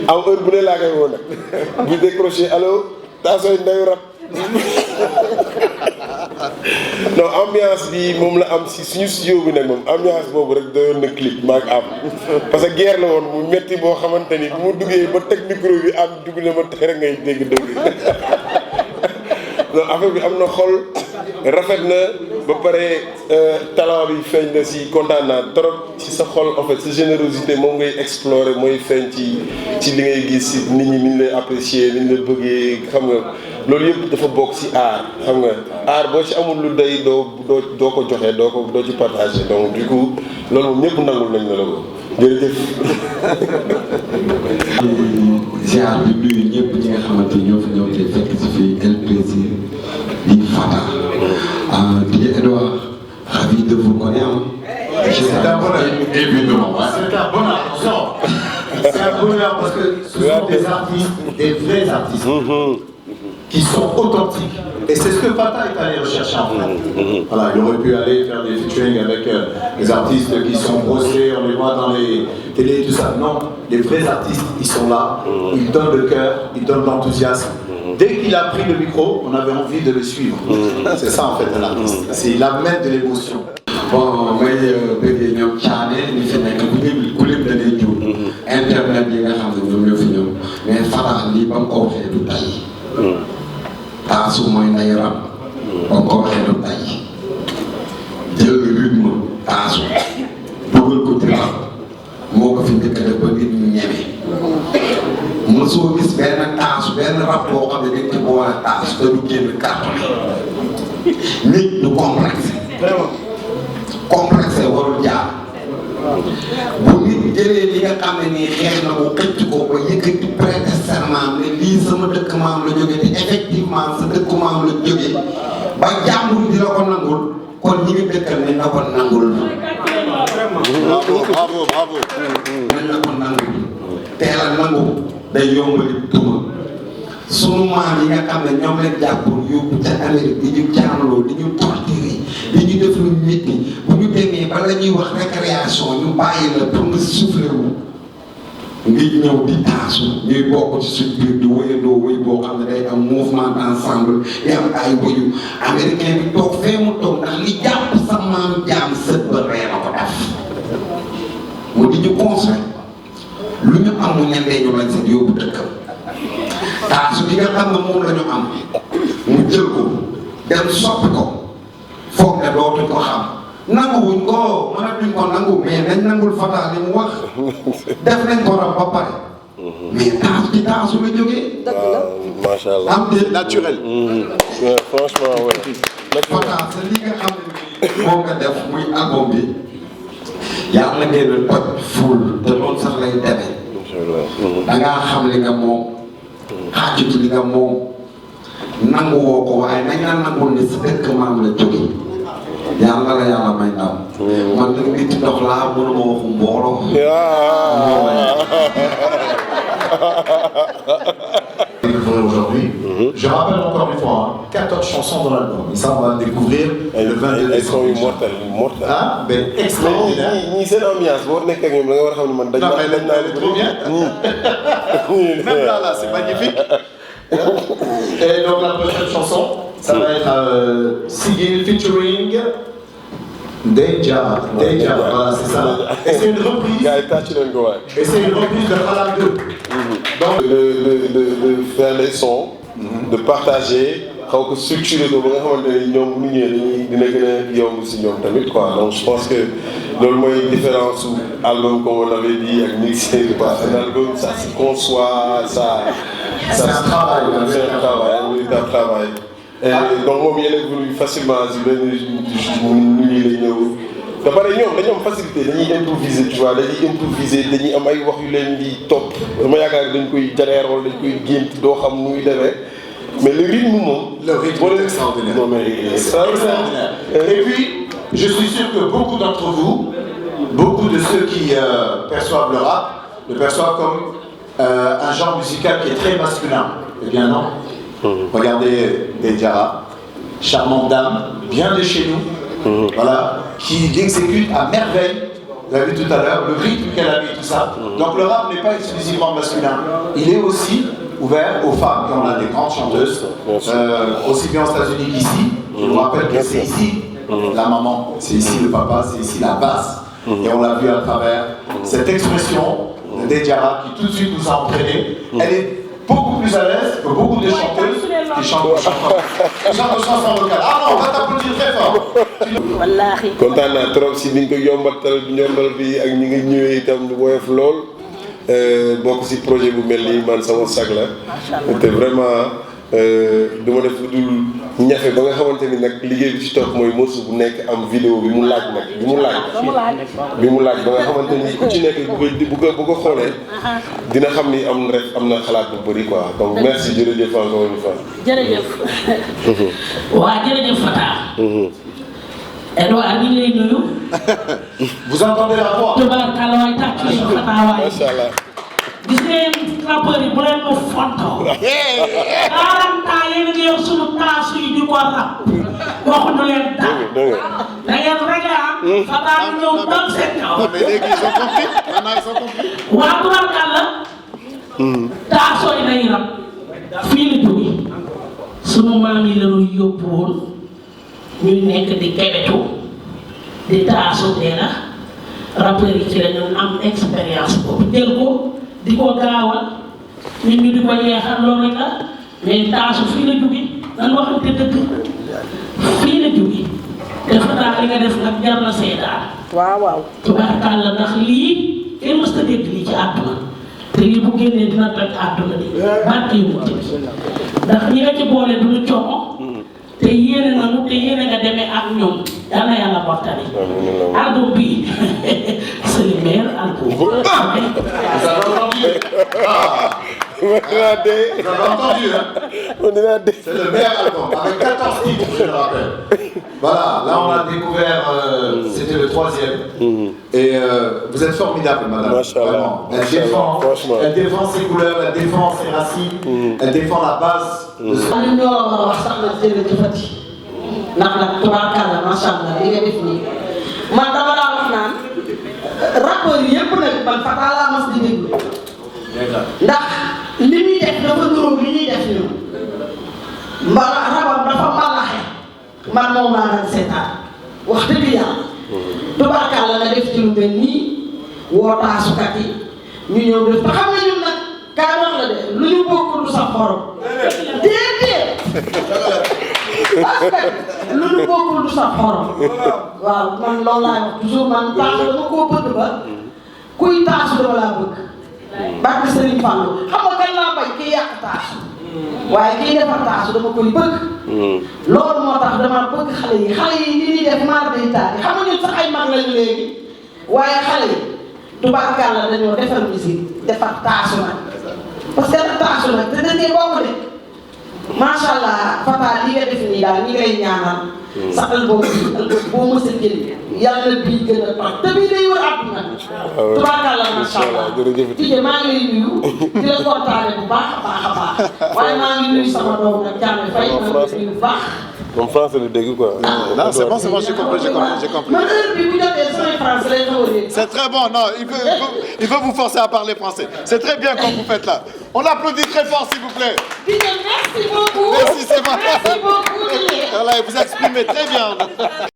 am heure bu ne laa koy woo nag bu décroché allo taasooy ndayu rab non ambiance bi moom la am si suñu studio bi nag moom ambiance boobu rek doyoon na clip maag am parce que guerre la woon mu metti boo xamante ni bu ma duggee ba teg micro bi am dugg na ma tey rek ngay dégg non affaire bi am na xol rafet na ba pare talent bi feeñ na si kontaan naa trop ci sa xol en fait sa générosité moom ngay explorer mooy feeñ ci li ngay gis si nit ñi ni ñu lay apprécier ni ñu la bëggee xam nga loolu yëpp dafa bokk si art xam nga art boo ci amul lu day doo ko joxe doo ci partager donc du coup loolu moom ñëpp nangul nañ la ko jërëjëf. ziar bi nuyu ñëpp ñi nga xamante ni ñoo fi ñëw te fekk si fii El Plaisir di Fata DJ Edouard ravi de vous connaître. C'est un bonheur. Évidemment. C'est un bonheur. C'est un bonheur parce que ce sont des artistes, des vrais artistes, qui sont authentiques. Et c'est ce que Fata est allé rechercher en fait. Voilà, il aurait pu aller faire des featuring avec des artistes qui sont brossés, on les voit dans les télés et tout ça. Non, les vrais artistes, ils sont là, ils donnent le cœur, ils donnent l'enthousiasme. Dès qu'il a pris le micro, on avait envie de le suivre. C'est ça en fait un artiste. Il amène de l'émotion. Bon may bëggee ñoom Thiané ñi fi nekk ku lim da ngay jiw internet yi nga xam ne ñoom ñoo fi ñëw mais Fata lii ba mu ko waxee du tay taasu mooy nday rab ba mu ko waxee du tay jël rythme taasu dugal ko ci rab moo ko fi njëkk a def ba nit ñu ñeme mosoo gis benn taasu benn rab boo xam ne dañ ci boole taasu te du génn cartonné nit du complexe complexe warul jaar bu nit jëlee li nga xam ne nii xeex na ko xëcc ko ba yëkkati prêter serment ne lii sama dëkk maam la jógee te effectivement sa dëkk maam la jógee ba jàmbur di la ko nangul kon ñi ngi dëkkal ne na ko nangul. bravo. nañ la ko nangul teel a nangu day yombali duma sunu maam yi nga xam ne ñoom lañ jàppoon yóbbu ca Amérique di ñu jaamloo di ñu torturer di ñu def lu métti bu ñu demee ba la ñuy wax récréation ñu bàyyi la pour nga souffler wu ngi ñëw di taasu ñuy bokk ci suñ biir di wéyandoo wéy boo xam ne day am mouvement d'ensemble di am ay wéyu américain bi toog fee mu toog ndax li jàpp sa maam jaam sët ba ree na ko def mu di ñu conseil lu ñu am mu ñandee ñu lañ seen yóbbu dëkkam taasu bi nga xam ne moom la ñu am mu jël ko dem soppi ko foog ne dootuñ ko xam nanguwuñ ko mënatuñ ko nangu mais nañ nangul Fata li mu wax def nañ ko rab ba pare mais taasu ci taasu la jógee. macha allah am de Naturel. franchement ouais. Fata sa li nga xam ne moom nga def muy album bi yàlla ngeen toj ful te loolu sax lay demee. da ngaa xam li nga moom. xaaju ci li nga moom nangu woo ko waaye nañ la nangul ni sa dëkk maam la jóge yàlla la yàlla may ndam man nag nit ndox laa mënuma waxu mbooloo Aujourd'hui, je rappelle encore une fois, 14 chansons dans l'album. Et ça, on va le découvrir le 22 elles sont décembre. immortelles. Ah, ben extraordinaire. ñii seen ambiance boo nekkee ak ñoom da nga war a xam ne man dañ Non, mais elle est trop bien. Même là, c'est magnifique. Et donc la prochaine chanson, ça va être Sigil featuring Deja. Voilà, c'est ça. Et c'est une reprise. gars yi tàcc leen ko waay. Et c'est une reprise de Khalam 2. Donc, de faire les sons. de partager xaw ko structurer ko ba nga xamante ne ñoom bu ñu ñëwee dina gën a yomb si ñoom tamit quoi donc je pense que loolu mooy différence su album comme on l'avait dit ak mixé quoi un album ça se conçoit c'est un travail un véritable travail et donc moom yéen a venu facilement si benn nuit la ñëw te pare ñoom dañu am facilité dañuy improviser tu vois dañuy improviser dañuy am ay wax yu leen di topp dama yaakaar dañ koy jareer wala dañ koy gént doo xam nu muy demee mais le rythme moom. le rythme est extraordinaire. Non mais c'est extraordinaire. Et puis je suis sûr que beaucoup d'entre vous, beaucoup de ceux qui perçoivent le rap, le perçoivent comme un genre musical qui est très masculin. Eh bien non. Regardez Diarra, charmante dame, bien de chez nous, voilà, qui exécute à merveille. Vous avez vu tout à l'heure le rythme qu'elle a mis, tout ça. Donc le rap n'est pas exclusivement masculin. Il est aussi ouvert aux femmes. Et on a des grandes chanteuses, aussi bien aux États-Unis qu'ici. Je vous rappelle que c'est ici la maman, c'est ici le papa, c'est ici la base. Et on l'a vu à travers cette expression de Diarra qui tout de suite nous a entraînés. Elle est beaucoup plus à l'aise que beaucoup de chanteuses qui chantent aux chansons locales. Ah non, on va t'applaudir très fort. wallaahi. kontaan naa trop si ni nga ko yombal bi ak ñi nga ñëwee itam woyof lool bokk si projet bu mel nii man sama sag la te vraiment du ma def lu dul ñafe ba nga xamante ni nag liggéey bi ci topp mooy morceau bu nekk am vidéo bi mu laaj nag bi mu laaj ba nga xamante ni ku ci nekk bu ko xoolee dina xam ni am na xalaat bu bëri quoi donc merci jërëjëf encore une fois. jërëjëf. waa jërëjëf Fata. Edouard ñu ngi lay nuyu. Vous entendez la voix. tubaarkalla waay tàcc leen Fata waay. macha allah. gis ngeen rappeurs yi bu leen ko fontoo. 40 ans yéen a ngi yor sunu taasu yi di ko rap. waxuñu leen dara. da ngeen réglé ah. Fata ñu ñëw doon seen kaw. Mais léegi ils ont compris. Maintenant ils ont compris. waa tubaarkalla. taasoo yi day rap. fii la jógee. sunu maam yi la ñu yóbbu woon. ñuy nekk di kebetu di taasu dee la rappeurs yi ci la ñu am expérience boobu jël ko di ko gaawal nit ñi di ko yeexal loolu rek la mais taasu fii la jóge nan waxante dëgg fii la jóge dafa taa li nga def nag jar na seetaan waaw tubaarkàlla ndax lii kenn mës ta dégg lii ci àdduna te lii bu génnee dina toj àdduna di barke yu mucc ndax ñi nga ci boole du ñu coomo te yéene nañu te yéene nga demee ak ñoom yal na yàlla mottali. album bi c'est le meilleur album. Vous avez entendu? Vous avez entendu, hein? C'est le meilleur album, avec 14 titres, je le rappelle. Voilà, là on a découvert, c'était le 3e. Et vous êtes formidable, madame. Vraiment. Elle défend ses couleurs, elle défend ses racines, elle défend la base. li ñu wax sax la jërëjëfati ndax nag tubaarkàlla macha allah li nga def nii man dama daa wax naan rappeurs yi yëpp nag man Fata laa mas di déglu ndax li muy def dafa nuróog li ñuy def ñun rabam dafa mbalaxe man moom laa daan seetaan wax dëgg yàlla tubaarkàlla la def ci lu mel nii woo taasukat yi ñu ñëw def te xam nga ñun nag kaay wax la de lu ñu bokk du sa xorom déedéet parce que lu ñu bokkul du sa xorom waaw man loolu laay wax toujours man taasu dama koo bëgg ba kuy taasu dama laa bëgg barke Serigne Fallou xam nga kan laa bay kii yàq taasu waaye kii defar taasu dama koy bëgg loolu moo tax dama bëgg xale yi li ñuy def maar day taal xam nga ñun sax ay mag lañu léegi waaye xale yi tubaarkàlla dañoo defar musique defar taasu nag parce que taasu nag te dañuy bokk de macha allah Fata li nga def nii daal ñi ngay ñaanal sa album boo mës a jël yàlla na bii gën a tax te bii day wër àdduna tubaarkàlla macha allah tije maa ngi lay nuyu di la kontaane bu baax a baax waaye maa ngi nuyu sama doom nag Thiamé Faye maa ngi lay nuyu bu baax. Comme français le dégg quoi. Non, c'est bon, j'ai compris. C'est très bon, non, il veut vous forcer à parler français. C'est très bien comme vous faites là. On l'applaudit très fort, s'il vous plaît. Merci beaucoup. Merci, c'est moi. Merci beaucoup. Voilà, vous exprimez très bien.